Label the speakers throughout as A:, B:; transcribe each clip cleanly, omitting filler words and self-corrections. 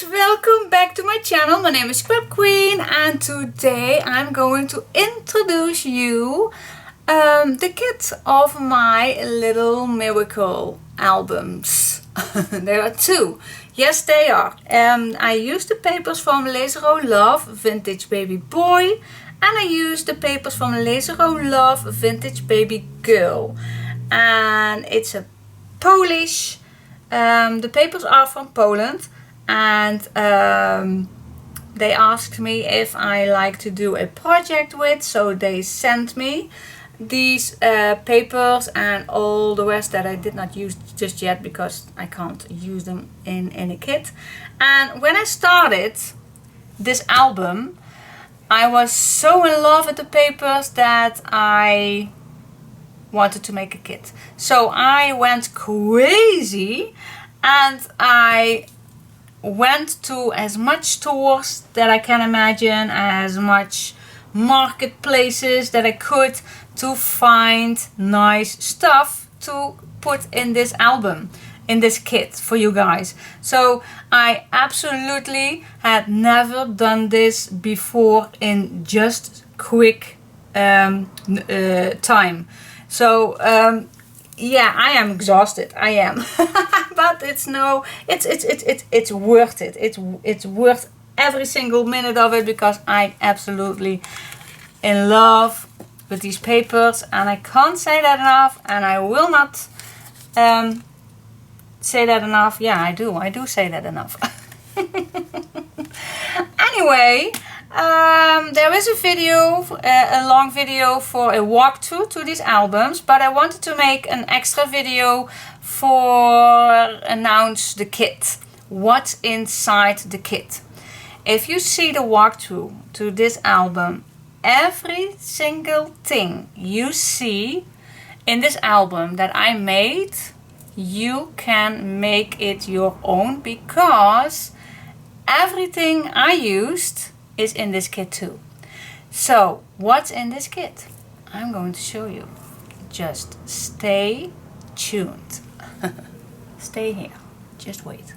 A: guys, welcome back to my channel. My name is scrapqueen and today I'm going to introduce you the kit of my little miracle albums. There are two. Yes, they are. I used the papers from LASEROWELOVE Vintage Baby Boy and I used the papers from LASEROWELOVE Vintage Baby Girl. And it's a Polish. The papers are from Poland. And they asked me if I like to do a project with, so they sent me these papers and all the rest that I did not use just yet because I can't use them in any kit. And when I started this album, I was so in love with the papers that I wanted to make a kit. So I went crazy and I went to as much stores that I can imagine, as much marketplaces that I could to find nice stuff to put in this album, in this kit for you guys. So I absolutely had never done this before in just quick time. So yeah, I am exhausted. I am, but it's worth it. It's worth every single minute of it because I'm absolutely in love with these papers, and I can't say that enough, and I will not say that enough. Yeah, I do say that enough. Anyway. There is a video, a long video for a walkthrough to these albums, but I wanted to make an extra video for announce the kit, what's inside the kit. If you see the walkthrough to this album, every single thing you see in this album that I made, you can make it your own because everything I used is in this kit too. So what's in this kit? I'm going to show you. Just stay tuned. Stay here. Just wait.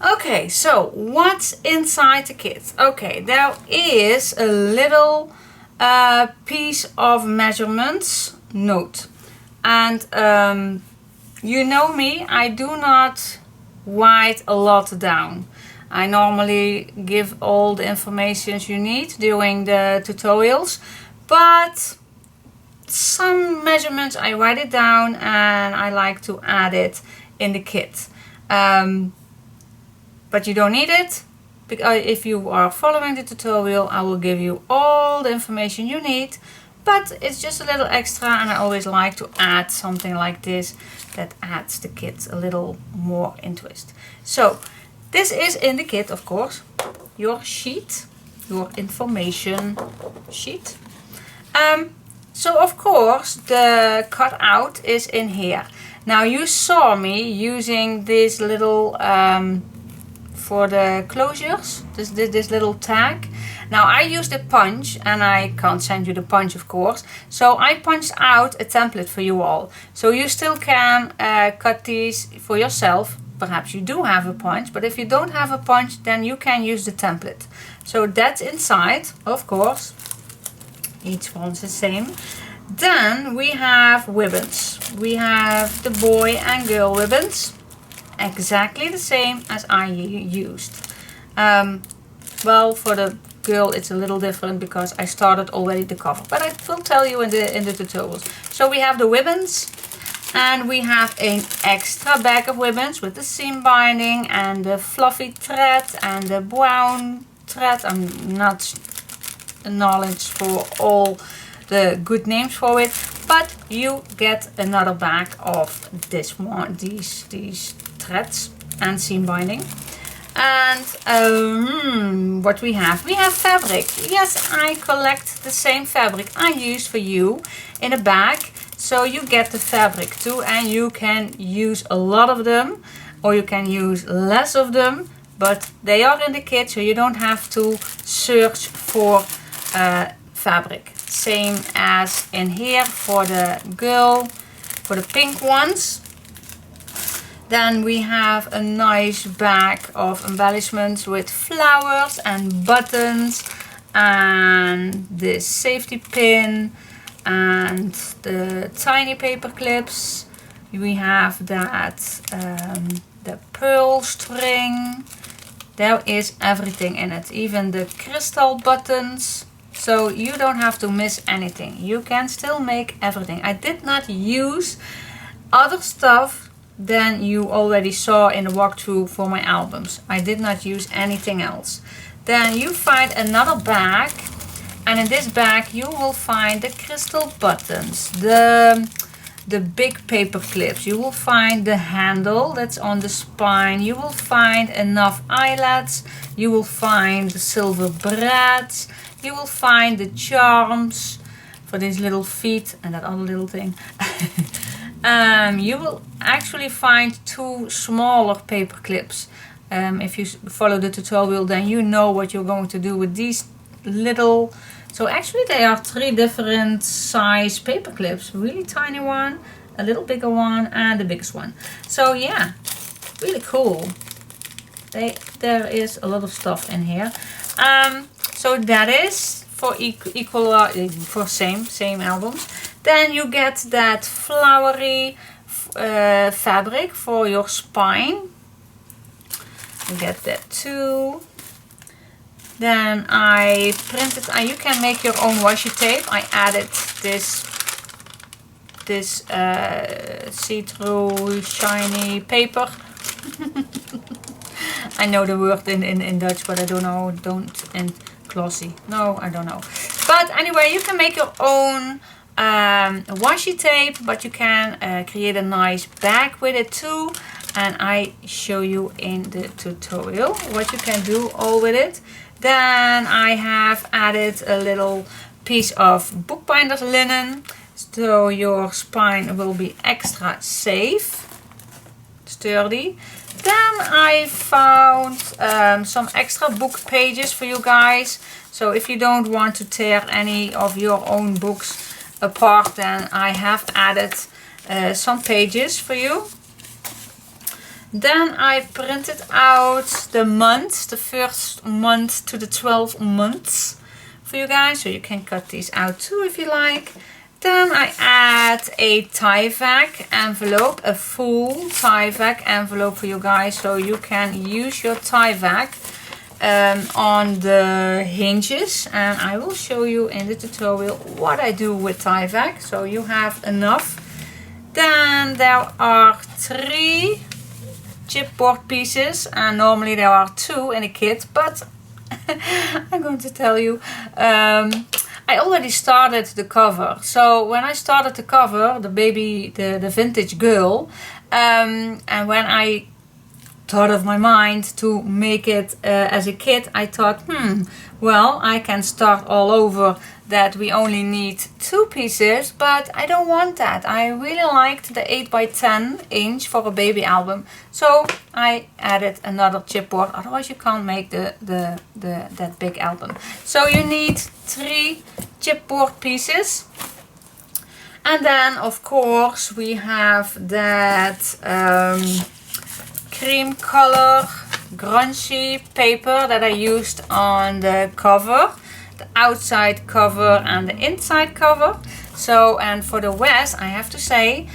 A: Okay, so what's inside the kit? Okay, there is a little piece of measurements note. And you know me, I do not write a lot down. I normally give all the information you need during the tutorials, but some measurements I write it down and I like to add it in the kit. But you don't need it, because if you are following the tutorial I will give you all the information you need, but it's just a little extra and I always like to add something like this that adds the kit a little more interest. So this is in the kit, of course, your sheet, your information sheet. So of course the cutout is in here. Now you saw me using this little, for the closures, this little tag. Now I used a punch and I can't send you the punch of course. So I punched out a template for you all. So you still can cut these for yourself. Perhaps you do have a punch, but if you don't have a punch, then you can use the template. So that's inside, of course. Each one's the same. Then we have ribbons. We have the boy and girl ribbons. Exactly the same as I used. Well, for the girl it's a little different because I started already the cover. But I will tell you in the tutorials. So we have the ribbons. And we have an extra bag of ribbons with the seam binding and the fluffy thread and the brown thread. I'm not knowledge for all the good names for it, but you get another bag of this one, these threads and seam binding. And what we have fabric. Yes, I collect the same fabric I used for you in a bag. So you get the fabric too, and you can use a lot of them or you can use less of them, but they are in the kit so you don't have to search for fabric. Same as in here for the girl, for the pink ones. Then we have a nice bag of embellishments with flowers and buttons and this safety pin and the tiny paper clips. We have that the pearl string. There is everything in it, even the crystal buttons. So you don't have to miss anything. You can still make everything. I did not use other stuff than you already saw in the walkthrough for my albums. I did not use anything else. Then you find another bag, and in this bag you will find the crystal buttons, the big paper clips. You will find the handle that's on the spine. You will find enough eyelets. You will find the silver brads. You will find the charms for these little feet and that other little thing. You will actually find 2 smaller paper clips. If you follow the tutorial, then you know what you're going to do with these little. So actually they are 3 different size paper clips. Really tiny one, a little bigger one, and the biggest one. So yeah, really cool. There is a lot of stuff in here. So that is for for same albums. Then you get that flowery fabric for your spine. You get that too. Then I printed, you can make your own washi tape. I added this see-through shiny paper. I know the word in Dutch, but I don't know, in glossy. No, I don't know. But anyway, you can make your own washi tape, but you can create a nice bag with it too. And I show you in the tutorial what you can do all with it. Then I have added a little piece of bookbinder's linen, so your spine will be extra safe, sturdy. Then I found some extra book pages for you guys. So if you don't want to tear any of your own books apart, then I have added some pages for you. Then I printed out the months, the first month to the 12 months for you guys. So you can cut these out too if you like. Then I add a Tyvek envelope, a full Tyvek envelope for you guys. So you can use your Tyvek on the hinges. And I will show you in the tutorial what I do with Tyvek. So you have enough. Then there are 3 chipboard pieces, and normally there are 2 in a kit, but I'm going to tell you, I already started the cover. So when I started the cover, the baby, the vintage girl, and when I thought of my mind to make it as a kit, I thought, well, I can start all over, that we only need 2 pieces, but I don't want that. I really liked the 8 by 10 inch for a baby album, so I added another chipboard. Otherwise you can't make that big album. So you need 3 chipboard pieces. And then of course we have that cream color grungy paper that I used on the cover, the outside cover and the inside cover. So, and for the West, I have to say,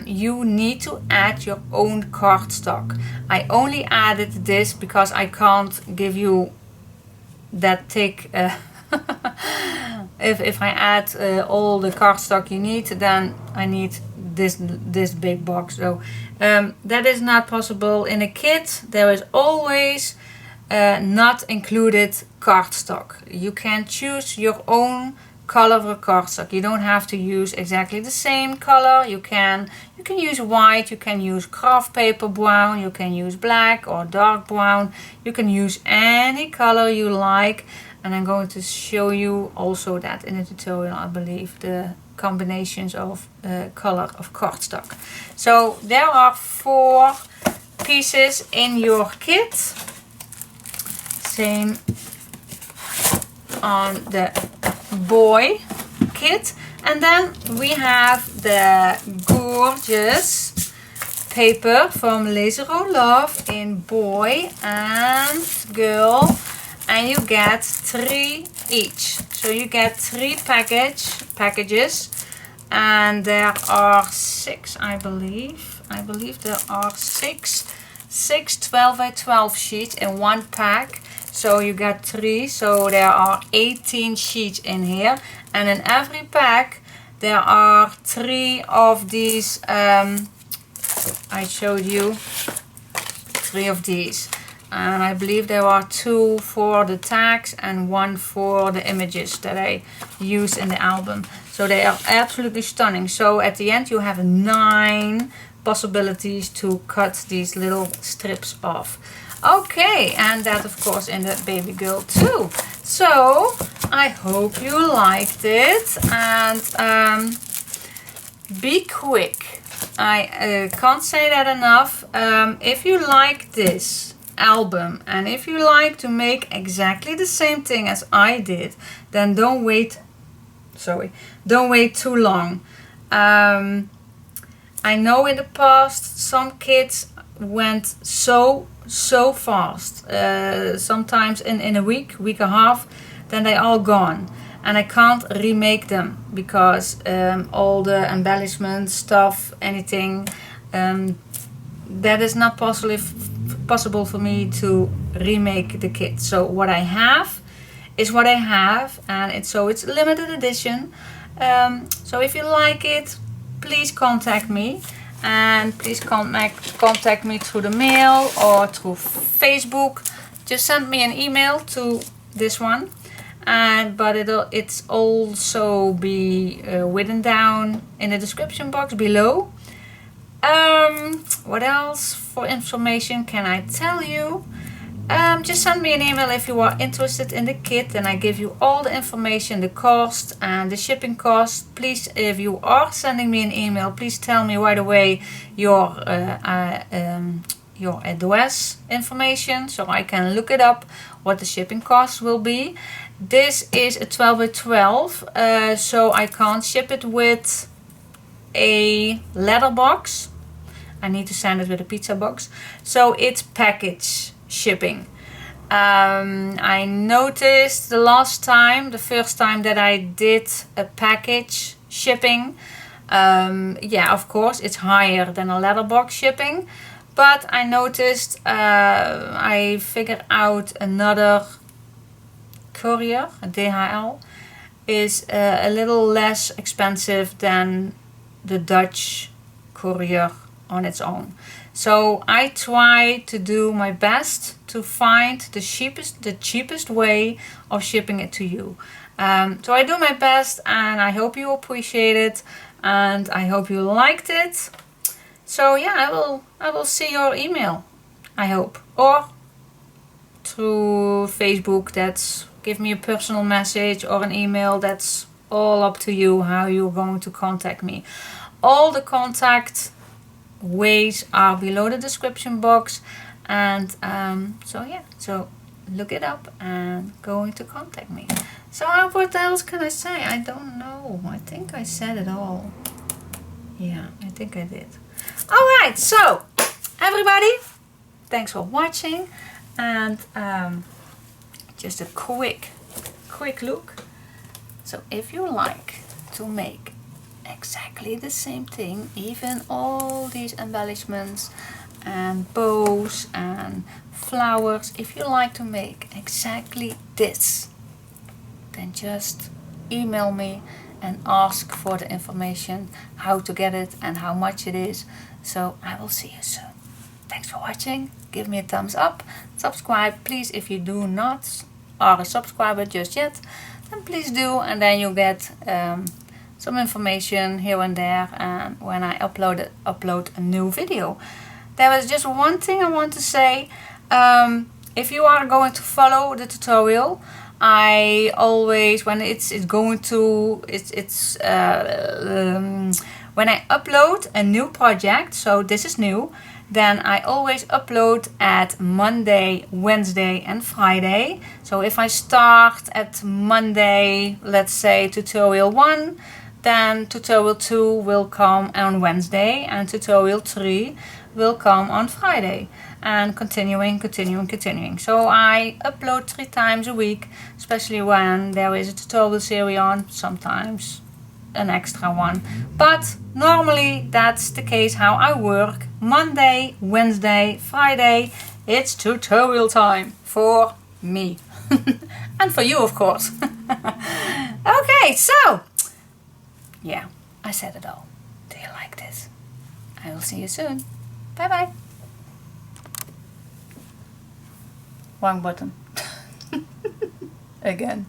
A: you need to add your own cardstock. I only added this because I can't give you that thick. If I add all the cardstock you need, then I need this big box. So that is not possible in a kit. There is always not included cardstock. You can choose your own color of cardstock. You don't have to use exactly the same color. You can use white, you can use craft paper brown, you can use black or dark brown. You can use any color you like. And I'm going to show you also that in the tutorial, I believe, the combinations of color of cardstock. So there are 4 pieces in your kit. Same on the boy kit. And then we have the gorgeous paper from LASEROWELOVE in boy and girl, and you get 3 each. So you get 3 packages, and there are 6, I believe. I believe there are 6 12 by 12 sheets in one pack. So you get 3, so there are 18 sheets in here, and in every pack there are 3 of these. I showed you 3 of these, and I believe there are 2 for the tags and 1 for the images that I use in the album. So they are absolutely stunning. So at the end you have 9 possibilities to cut these little strips off. Okay, and that of course in the baby girl too. So I hope you liked it, and be quick. I can't say that enough. If you like this album and if you like to make exactly the same thing as I did, then don't wait too long. I know in the past some kids went so fast, sometimes in a week and a half, then they all gone, and I can't remake them because all the embellishment stuff, anything, that is not possible for me to remake the kit. So what I have is what I have, and it's limited edition. So if you like it, please contact me. And please contact me through the mail or through Facebook. Just send me an email to this one, but it's also be written down in the description box below. What else for information can I tell you? Just send me an email if you are interested in the kit, and I give you all the information, the cost and the shipping cost. Please, if you are sending me an email, please tell me right away your address information so I can look it up, what the shipping cost will be. This is a 12 by 12, so I can't ship it with a letter box. I need to send it with a pizza box, so it's package shipping. I noticed the first time that I did a package shipping, yeah, of course it's higher than a letterbox shipping, but I noticed I figured out another courier, a DHL, is a little less expensive than the Dutch courier on its own. So I try to do my best to find the cheapest way of shipping it to you. So I do my best, and I hope you appreciate it, and I hope you liked it. So yeah, I will see your email, I hope, or through Facebook. Give me a personal message or an email. That's all up to you how you're going to contact me. All the contact ways are below the description box, and so yeah, so look it up and going to contact me. So what else can I say? I don't know. I think I said it all. Yeah, I think I did. Alright, so everybody, thanks for watching, and just a quick look. So if you like to make exactly the same thing, even all these embellishments and bows and flowers, if you like to make exactly this, then just email me and ask for the information, how to get it and how much it is. So I will see you soon. Thanks for watching. Give me a thumbs up, subscribe please. If you do not are a subscriber just yet, then please do, and then you get some information here and there, and when I upload a new video. There was just one thing I want to say. If you are going to follow the tutorial, I always, when when I upload a new project, so this is new, then I always upload at Monday, Wednesday and Friday. So if I start at Monday, let's say tutorial 1, then tutorial 2 will come on Wednesday, and tutorial 3 will come on Friday, and continuing. So I upload 3 times a week, especially when there is a tutorial series on, sometimes an extra one. But normally that's the case how I work. Monday, Wednesday, Friday, it's tutorial time for me. And for you, of course. Okay, so yeah, I said it all. Do you like this? I will see you soon. Bye bye. Wrong button. Again.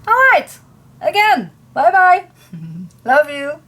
A: Alright, again. Bye bye. Love you.